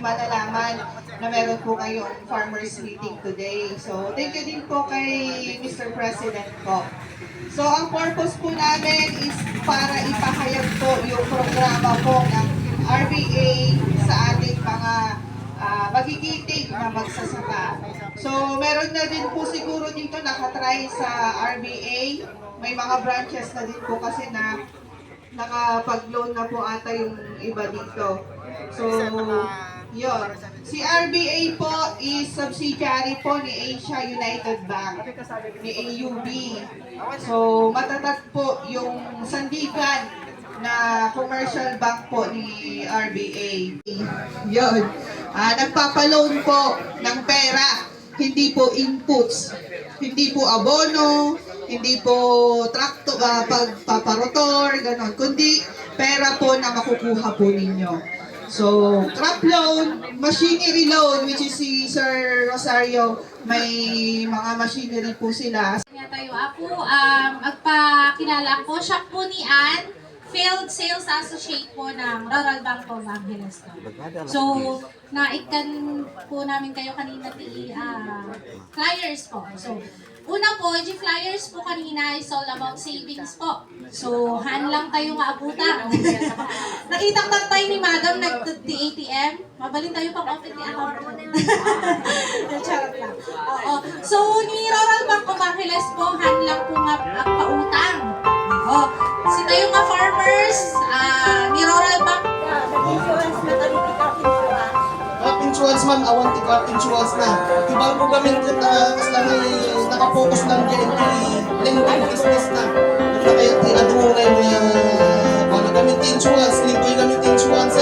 malalaman na meron po kayong farmers meeting today. So, thank you din po kay Mr. President po. So, ang purpose po namin is para ipahayag po yung programa po ng RBA sa ating mga magigiting na magsasaka. So, meron na din po siguro dito nakatry sa RBA. May mga branches na din po kasi na nakapag-loan na po ata yung iba dito. So, yun. Si RBA po is subsidiary po ni Asia United Bank, ni AUB. So, matatag po yung sandigan na commercial bank po ni RBA. Yun. Nagpapaloan po ng pera, hindi po inputs, hindi po abono, hindi po trakto, pagpaparotor, ganon, kundi pera po na makukuha po ninyo. So, crop loan, machinery loan, which is si Sir Rosario, may mga machinery po sila. Tayo ako, magpakilala ko, siya po ni Ann, Field Sales Associate po ng Rural Bank of Angeles. So, naikan po namin kayo kanina di flyers po. So, una po, yung flyers po kanina is all about savings po. So, han lang tayo nga abutan. Nakita ko tayo ni Madam nag-the ATM. Mabalin tayo pang open the account. Charot lang. Oo. So, ni Rural Bank of Angeles po, han lang po nga ang pautang. Oo. Si tayo nga farmers, ni Rural Bank. Insurance na kami, crop insurance. Crop insurance, ma'am, awan ti crop insurance na. Ibang po kami nakapokus ng GNP lending business na. Ano kayo ti adunay na kami ti insurance, lingkoy kami ti insurance.